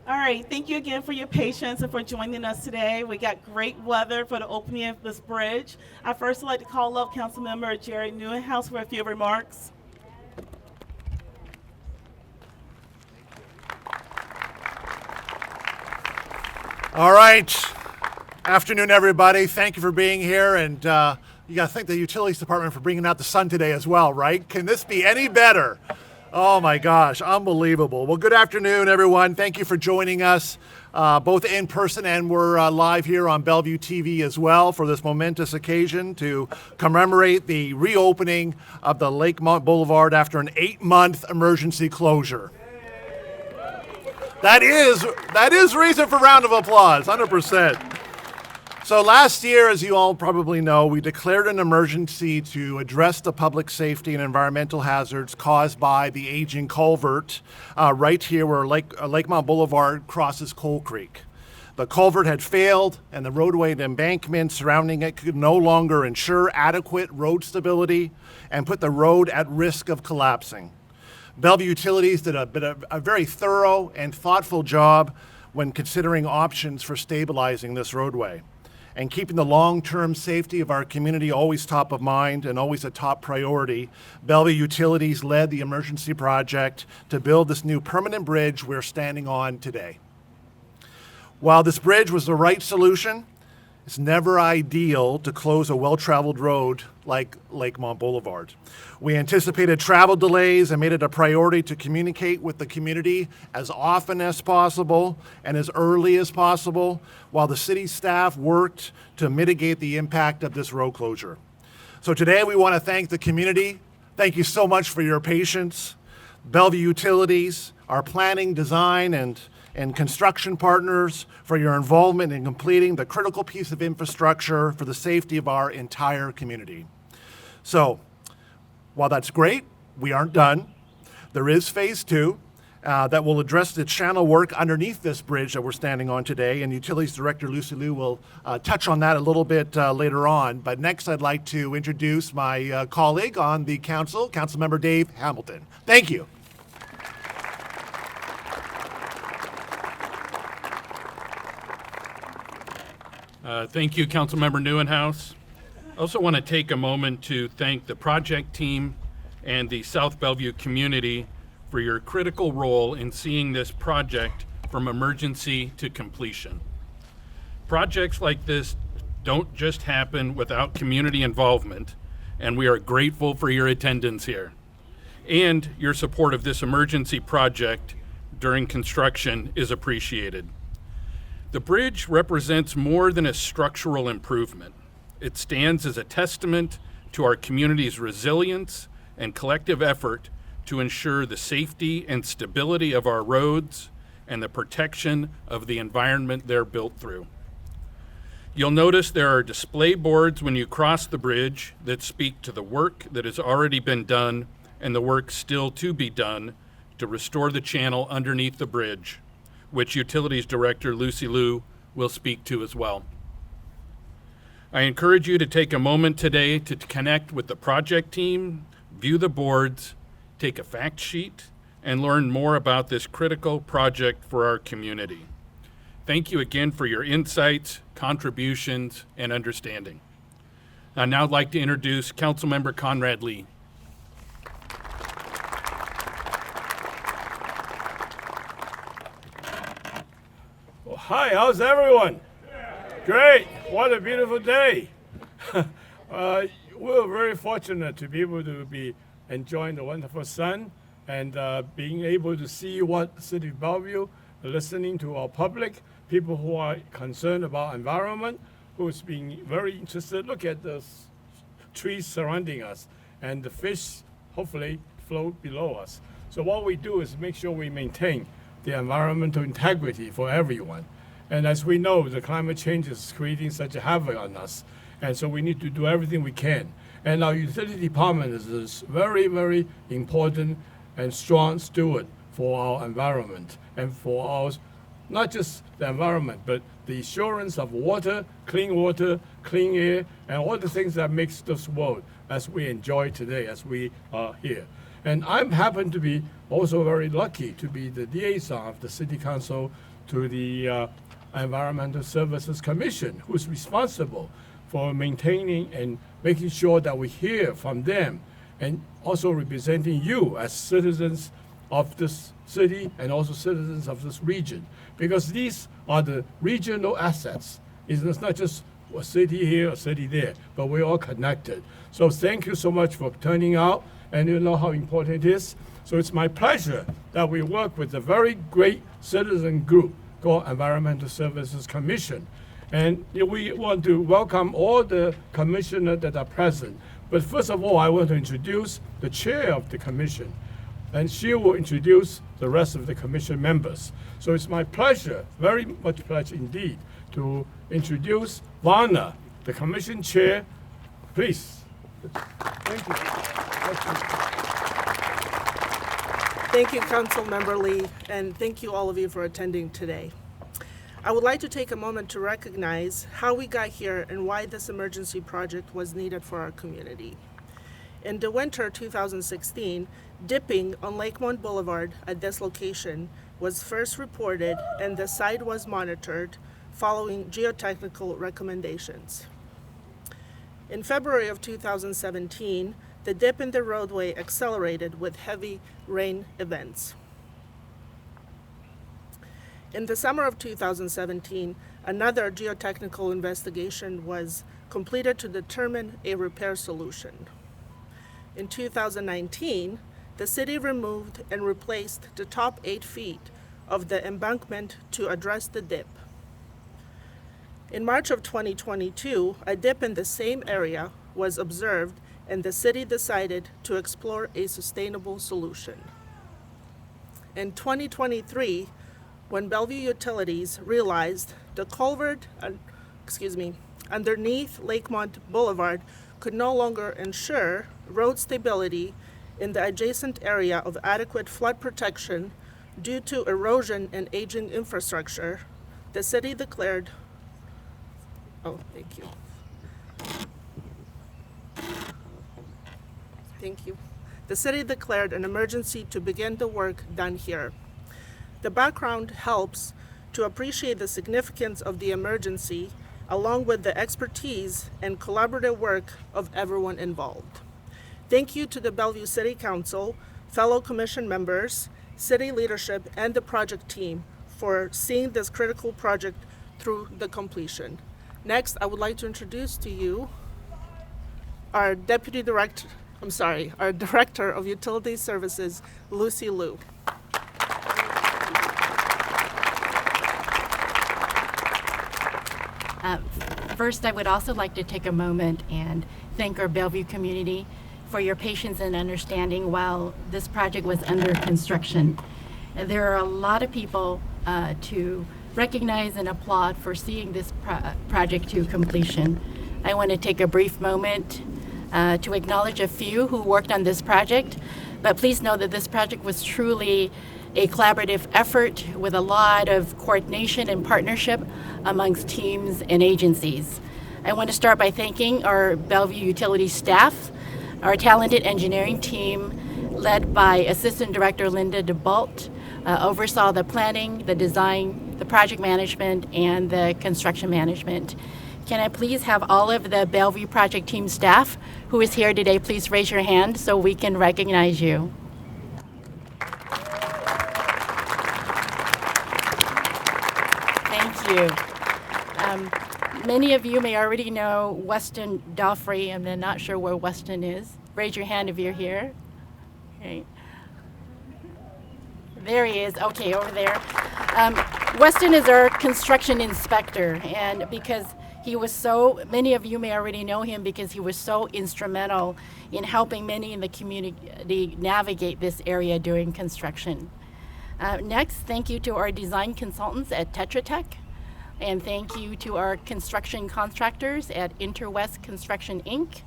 All right, thank you again for your patience and for joining us today. We got great weather for the opening of this bridge. I first would like to call up Councilmember Jerry Newenhouse for a few remarks. All right. Afternoon, everybody. Thank you for being here. And you got to thank the Utilities Department for bringing out the sun today as well, right? Can this be any better? Oh my gosh, unbelievable. Well, good afternoon, everyone. Thank you for joining us, both in person and we're live here on Bellevue TV as well for this momentous occasion to commemorate the reopening of the Lakemont Boulevard after an 8-month emergency closure. That is reason for round of applause, 100%. So last year, as you all probably know, we declared an emergency to address the public safety and environmental hazards caused by the aging culvert right here where Lakemont Boulevard crosses Coal Creek. The culvert had failed and the roadway and embankment surrounding it could no longer ensure adequate road stability and put the road at risk of collapsing. Bellevue Utilities did a very thorough and thoughtful job when considering options for stabilizing this roadway and keeping the long-term safety of our community always top of mind and always a top priority. Bellevue Utilities led the emergency project to build this new permanent bridge we're standing on today. While this bridge was the right solution, it's never ideal to close a well-traveled road like Lakemont Boulevard. We anticipated travel delays and made it a priority to communicate with the community as often as possible and as early as possible while the city staff worked to mitigate the impact of this road closure. So today we want to thank the community. Thank you so much for your patience. Bellevue Utilities, our planning, design, and construction partners for your involvement in completing the critical piece of infrastructure for the safety of our entire community. So, while that's great, we aren't done. There is phase 2 that will address the channel work underneath this bridge that we're standing on today, and Utilities Director Lucy Liu will touch on that a little bit later on. But next, I'd like to introduce my colleague on the council, Councilmember Dave Hamilton. Thank you. Thank you, Councilmember Newenhouse. I also want to take a moment to thank the project team and the South Bellevue community for your critical role in seeing this project from emergency to completion. Projects like this don't just happen without community involvement, and we are grateful for your attendance here and your support of this emergency project during construction is appreciated. The bridge represents more than a structural improvement. It stands as a testament to our community's resilience and collective effort to ensure the safety and stability of our roads and the protection of the environment they're built through. You'll notice there are display boards when you cross the bridge that speak to the work that has already been done and the work still to be done to restore the channel underneath the bridge, which Utilities Director Lucy Liu will speak to as well. I encourage you to take a moment today to connect with the project team, view the boards, take a fact sheet, and learn more about this critical project for our community. Thank you again for your insights, contributions, and understanding. I'd now like to introduce Councilmember Conrad Lee. Well, hi, how's everyone? Great, what a beautiful day. We're very fortunate to be able to be enjoying the wonderful sun and being able to see what City of Bellevue, listening to our public, people who are concerned about environment, who's being very interested. Look at the trees surrounding us and the fish hopefully float below us. So what we do is make sure we maintain the environmental integrity for everyone. And as we know, the climate change is creating such a havoc on us. And so we need to do everything we can. And our utility department is this very, very important and strong steward for our environment and for our, not just the environment, but the assurance of water, clean air, and all the things that makes this world as we enjoy today, as we are here. And I'm happen to be also very lucky to be the liaison of the City Council to the Environmental Services Commission, who's responsible for maintaining and making sure that we hear from them, and also representing you as citizens of this city and also citizens of this region, because these are the regional assets. It's not just a city here, a city there, but we're all connected. So thank you so much for turning out, and you know how important it is. So it's my pleasure that we work with a very great citizen group called Environmental Services Commission. And we want to welcome all the commissioners that are present. But first of all, I want to introduce the chair of the commission, and she will introduce the rest of the commission members. So it's my pleasure, very much pleasure indeed, to introduce Varna, the commission chair. Please. Thank you. Thank you, Councilmember Lee, and thank you all of you for attending today. I would like to take a moment to recognize how we got here and why this emergency project was needed for our community. In the winter 2016, dipping on Lakemont Boulevard at this location was first reported, and the site was monitored following geotechnical recommendations. In February of 2017, the dip in the roadway accelerated with heavy rain events. In the summer of 2017, another geotechnical investigation was completed to determine a repair solution. In 2019, the city removed and replaced the top 8 feet of the embankment to address the dip. In March of 2022, a dip in the same area was observed, and the city decided to explore a sustainable solution. In 2023, when Bellevue Utilities realized the culvert underneath Lakemont Boulevard could no longer ensure road stability in the adjacent area of adequate flood protection due to erosion and aging infrastructure, the city declared, The city declared an emergency to begin the work done here. The background helps to appreciate the significance of the emergency, along with the expertise and collaborative work of everyone involved. Thank you to the Bellevue City Council, fellow commission members, city leadership, and the project team for seeing this critical project through the completion. Next, I would like to introduce to you our Director of Utility Services, Lucy Liu. First, I would also like to take a moment and thank our Bellevue community for your patience and understanding while this project was under construction. There are a lot of people to recognize and applaud for seeing this project to completion. I want to take a brief moment to acknowledge a few who worked on this project, but please know that this project was truly a collaborative effort with a lot of coordination and partnership amongst teams and agencies. I want to start by thanking our Bellevue Utility staff, our talented engineering team led by Assistant Director Linda DeBalt, oversaw the planning, the design, the project management, and the construction management. Can I please have all of the Bellevue project team staff who is here today, please raise your hand so we can recognize you. Thank you. Many of you may already know Weston Doffrey. I'm not sure where Weston is. Raise your hand if you're here. Okay. There he is. Okay, over there. Weston is our construction inspector, and because he was many of you may already know him because he was so instrumental in helping many in the community navigate this area during construction. Next, thank you to our design consultants at Tetra Tech, and thank you to our construction contractors at Interwest Construction, Inc.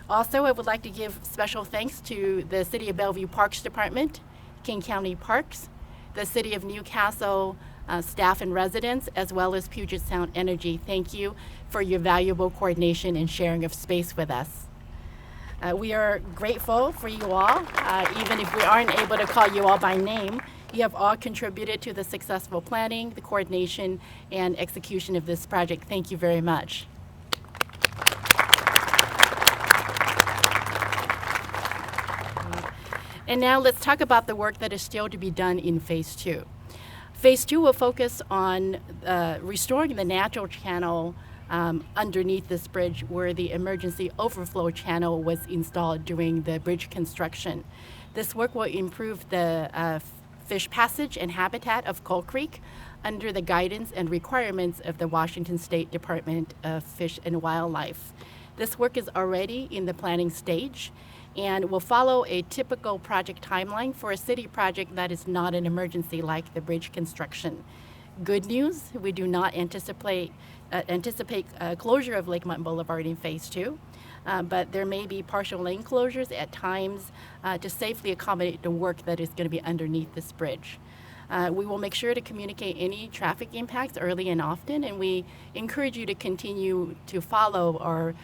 Also, I would like to give special thanks to the City of Bellevue Parks Department, King County Parks, the City of Newcastle staff and residents, as well as Puget Sound Energy. Thank you for your valuable coordination and sharing of space with us. We are grateful for you all, even if we aren't able to call you all by name. You have all contributed to the successful planning, the coordination, and execution of this project. Thank you very much. And now let's talk about the work that is still to be done in Phase 2. Phase 2 will focus on restoring the natural channel underneath this bridge where the emergency overflow channel was installed during the bridge construction. This work will improve the fish passage and habitat of Coal Creek under the guidance and requirements of the Washington State Department of Fish and Wildlife. This work is already in the planning stage and will follow a typical project timeline for a city project that is not an emergency like the bridge construction. Good news, we do not anticipate closure of Lakemont Boulevard in Phase 2, but there may be partial lane closures at times to safely accommodate the work that is going to be underneath this bridge. We will make sure to communicate any traffic impacts early and often, and we encourage you to continue to follow our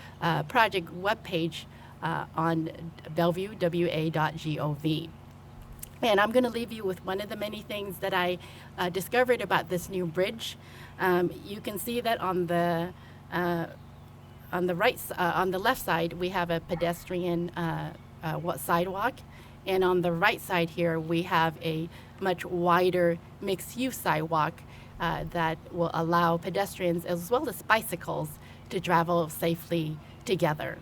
project webpage on bellevue.wa.gov. And I'm going to leave you with one of the many things that I discovered about this new bridge. You can see that on the left side we have a pedestrian sidewalk, and on the right side here we have a much wider mixed-use sidewalk that will allow pedestrians as well as bicycles to travel safely together.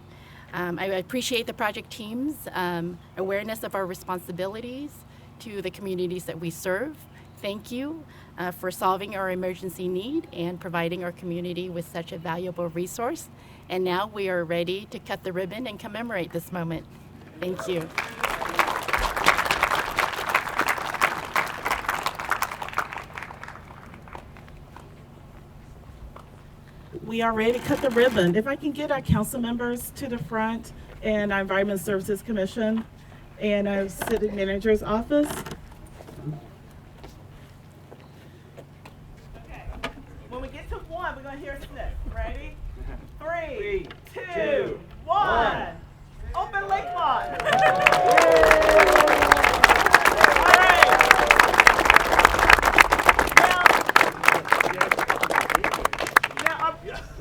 I appreciate the project team's awareness of our responsibilities to the communities that we serve. Thank you for solving our emergency need and providing our community with such a valuable resource. And now we are ready to cut the ribbon and commemorate this moment. Thank you. We are ready to cut the ribbon. If I can get our council members to the front and our Environment Services Commission and our City Manager's Office. Okay. When we get to one, we're going to hear a snip. Ready? 3, 2, 1. Open Lakemont. All right.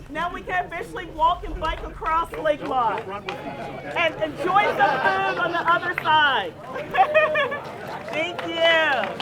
Now we can officially walk and bike across Lakemont and enjoy some food on the other side. Thank you.